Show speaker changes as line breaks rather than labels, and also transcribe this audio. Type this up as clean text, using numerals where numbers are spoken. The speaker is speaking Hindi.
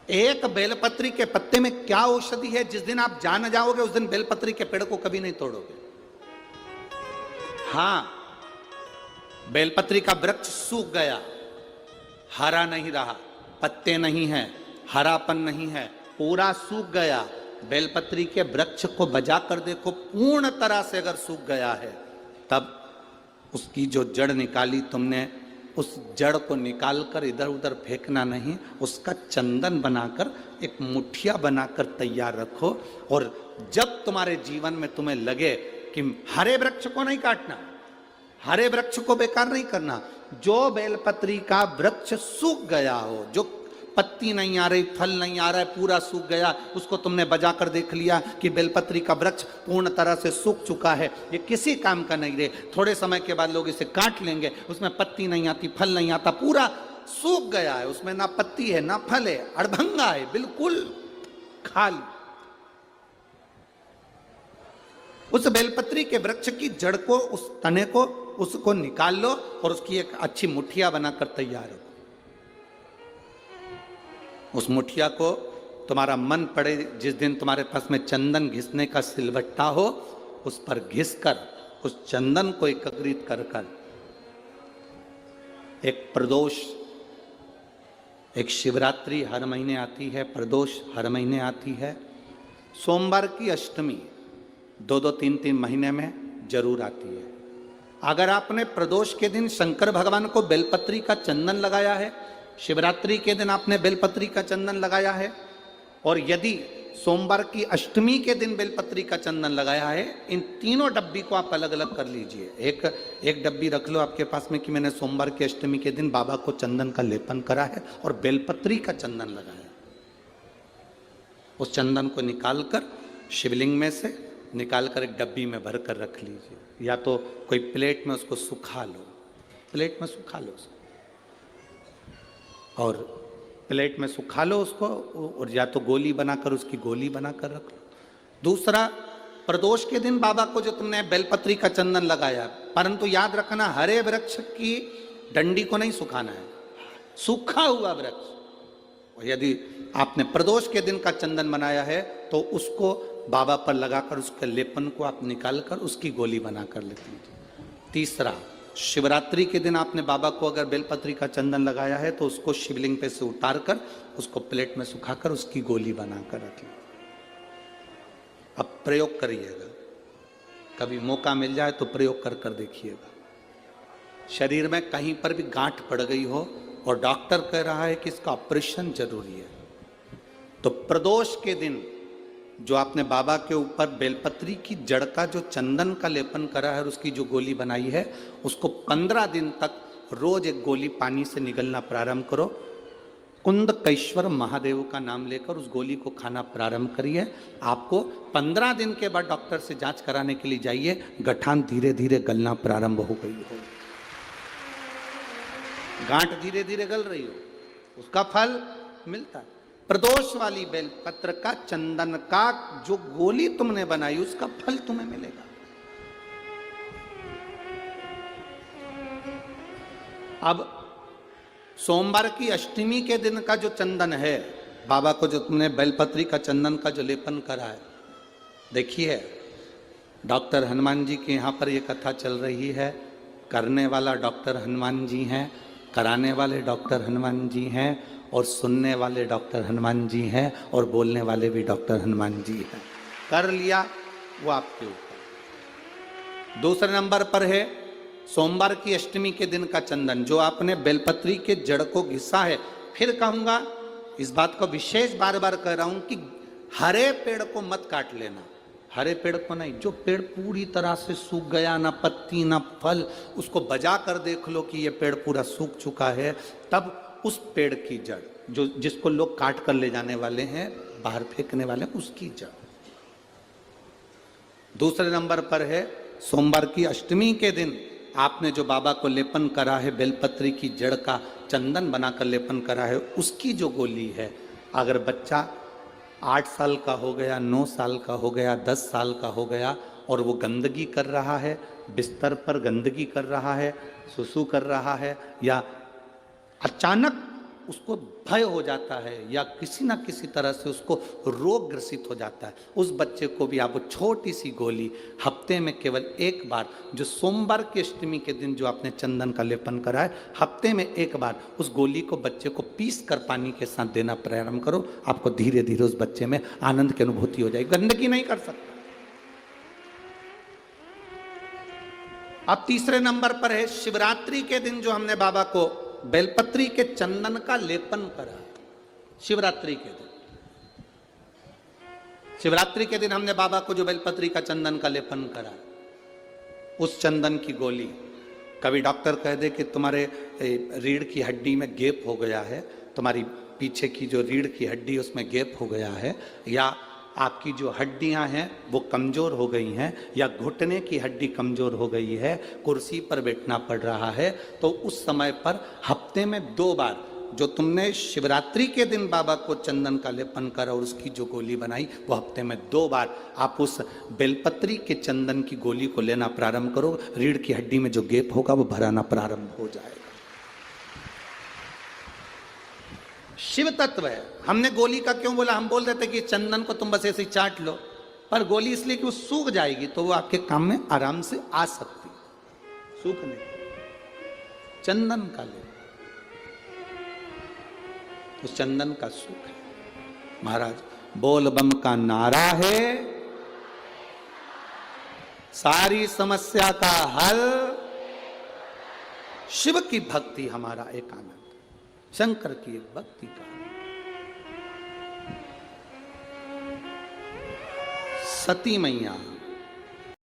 एक बेलपत्री के पत्ते में क्या औषधि है, जिस दिन आप जान जाओगे उस दिन बेलपत्री के पेड़ को कभी नहीं तोड़ोगे। हां, बेलपत्री का वृक्ष सूख गया, हरा नहीं रहा, पत्ते नहीं है, हरापन नहीं है, पूरा सूख गया। बेलपत्री के वृक्ष को बजा कर देखो, पूर्ण तरह से अगर सूख गया है, तब उसकी जो जड़ निकाली तुमने, उस जड़ को निकालकर इधर उधर फेंकना नहीं, उसका चंदन बनाकर एक मुठिया बनाकर तैयार रखो। और जब तुम्हारे जीवन में तुम्हें लगे कि हरे वृक्ष को नहीं काटना, हरे वृक्ष को बेकार नहीं करना, जो बेलपत्री का वृक्ष सूख गया हो, जो पत्ती नहीं आ रही, फल नहीं आ रहा है, पूरा सूख गया, उसको तुमने बजाकर देख लिया कि बेलपत्री का वृक्ष पूर्ण तरह से सूख चुका है, ये किसी काम का नहीं रहे, थोड़े समय के बाद लोग इसे काट लेंगे, उसमें पत्ती नहीं आती, फल नहीं आता, पूरा सूख गया है, उसमें ना पत्ती है ना फल है, अड़भंगा है, बिल्कुल खाली। उस बेलपत्री के वृक्ष की जड़ को, उस तने को, उसको निकाल लो और उसकी एक अच्छी मुठिया बनाकर तैयार हो। उस मुठिया को तुम्हारा मन पड़े, जिस दिन तुम्हारे पास में चंदन घिसने का सिलवट्टा हो, उस पर घिसकर उस चंदन को एकत्रित कर कर एक प्रदोष, एक शिवरात्रि हर महीने आती है, प्रदोष हर महीने आती है, सोमवार की अष्टमी 2-3 महीने में जरूर आती है। अगर आपने प्रदोष के दिन शंकर भगवान को बेलपत्री का चंदन लगाया है, शिवरात्रि के दिन आपने बेलपत्री का चंदन लगाया है, और यदि सोमवार की अष्टमी के दिन बेलपत्री का चंदन लगाया है, इन तीनों डब्बी को आप अलग अलग कर लीजिए। एक डब्बी रख लो आपके पास में कि मैंने सोमवार की अष्टमी के दिन बाबा को चंदन का लेपन करा है और बेलपत्री का चंदन लगाया। उस चंदन को निकालकर शिवलिंग में से निकालकर एक डब्बी में भर कर रख लीजिए, या तो कोई प्लेट में उसको सुखा लो, प्लेट में सुखा लो उसको, और प्लेट में सुखा लो उसको, और या तो गोली बनाकर उसकी गोली बनाकर रख लो। दूसरा, प्रदोष के दिन बाबा को जो तुमने बेलपत्री का चंदन लगाया, परंतु याद रखना हरे वृक्ष की डंडी को नहीं सुखाना है, सूखा हुआ वृक्ष। और यदि आपने प्रदोष के दिन का चंदन बनाया है तो उसको बाबा पर लगाकर उसके लेपन को आप निकालकर उसकी गोली बनाकर ले लीजिए। तीसरा, शिवरात्रि के दिन आपने बाबा को अगर बेलपत्री का चंदन लगाया है तो उसको शिवलिंग पे से उतार कर उसको प्लेट में सुखाकर उसकी गोली बनाकर रख लीजिए। अब प्रयोग करिएगा, कभी मौका मिल जाए तो प्रयोग कर कर देखिएगा। शरीर में कहीं पर भी गांठ पड़ गई हो और डॉक्टर कह रहा है कि इसका ऑपरेशन जरूरी है, तो प्रदोष के दिन जो आपने बाबा के ऊपर बेलपत्री की जड़ का जो चंदन का लेपन करा है और उसकी जो गोली बनाई है, उसको 15 दिन तक रोज एक गोली पानी से निगलना प्रारंभ करो। कुंदकेश्वर महादेव का नाम लेकर उस गोली को खाना प्रारंभ करिए। आपको 15 दिन के बाद डॉक्टर से जांच कराने के लिए जाइए, गठान धीरे धीरे गलना प्रारंभ हो गई हो, गांठ धीरे धीरे गल रही हो, उसका फल मिलता है। प्रदोष वाली बेलपत्र का, चंदन का जो गोली तुमने बनाई उसका फल तुम्हें मिलेगा। अब सोमवार की अष्टमी के दिन का जो चंदन है, बाबा को जो तुमने बेलपत्री का चंदन का जो लेपन करा है, देखिए डॉक्टर हनुमान जी के यहाँ पर ये कथा चल रही है, करने वाला डॉक्टर हनुमान जी हैं, कराने वाले डॉक्टर हनुमान जी हैं, और सुनने वाले डॉक्टर हनुमान जी हैं, और बोलने वाले भी डॉक्टर हनुमान जी हैं। कर लिया वो आपके ऊपर। दूसरे नंबर पर है सोमवार की अष्टमी के दिन का चंदन, जो आपने बेलपत्री के जड़ को घिसा है। फिर कहूंगा, इस बात को विशेष बार बार कह रहा हूं कि हरे पेड़ को मत काट लेना, हरे पेड़ को नहीं, जो पेड़ पूरी तरह से सूख गया, ना पत्ती ना फल, उसको बजा कर देख लो कि ये पेड़ पूरा सूख चुका है, तब उस पेड़ की जड़, जो जिसको लोग काट कर ले जाने वाले हैं, बाहर फेंकने वाले हैं, उसकी जड़। दूसरे नंबर पर है सोमवार की अष्टमी के दिन आपने जो बाबा को लेपन करा है, बेलपत्री की जड़ का चंदन बनाकर लेपन करा है, उसकी जो गोली है। अगर बच्चा 8 साल का हो गया, 9 साल का हो गया, 10 साल का हो गया और वो गंदगी कर रहा है, बिस्तर पर गंदगी कर रहा है, सुसु कर रहा है, या अचानक उसको भय हो जाता है या किसी ना किसी तरह से उसको रोग ग्रसित हो जाता है, उस बच्चे को भी आप वो छोटी सी गोली हफ्ते में केवल एक बार, जो सोमवार की अष्टमी के दिन जो आपने चंदन का लेपन करा है, हफ्ते में एक बार उस गोली को बच्चे को पीस कर पानी के साथ देना प्रारंभ करो। आपको धीरे धीरे उस बच्चे में आनंद की अनुभूति हो जाएगी, गंदगी नहीं कर सकता। अब तीसरे नंबर पर है शिवरात्रि के दिन जो हमने बाबा को बेलपत्री के चंदन का लेपन करा। शिवरात्रि के दिन, शिवरात्रि के दिन हमने बाबा को जो बेलपत्री का चंदन का लेपन करा, उस चंदन की गोली, कभी डॉक्टर कह दे कि तुम्हारे रीढ़ की हड्डी में गैप हो गया है, तुम्हारी पीछे की जो रीढ़ की हड्डी उसमें गैप हो गया है, या आपकी जो हड्डियां हैं वो कमज़ोर हो गई हैं, या घुटने की हड्डी कमज़ोर हो गई है, कुर्सी पर बैठना पड़ रहा है, तो उस समय पर हफ्ते में 2 बार जो तुमने शिवरात्रि के दिन बाबा को चंदन का लेपन करा और उसकी जो गोली बनाई, वो हफ्ते में 2 बार आप उस बेलपत्री के चंदन की गोली को लेना प्रारंभ करो। रीढ़ की हड्डी में जो गैप होगा वो भराना प्रारंभ हो जाएगा। शिव तत्व है। हमने गोली का क्यों बोला? हम बोल देते कि चंदन को तुम बस ऐसे ही चाट लो, पर गोली इसलिए कि वो सूख जाएगी तो वो आपके काम में आराम से आ सकती, सूखने चंदन का ले, उस चंदन का सुख है। महाराज बोल बम का नारा है, सारी समस्या का हल, शिव की भक्ति हमारा एक आनंद, शंकर की एक भक्ति का। सती मैया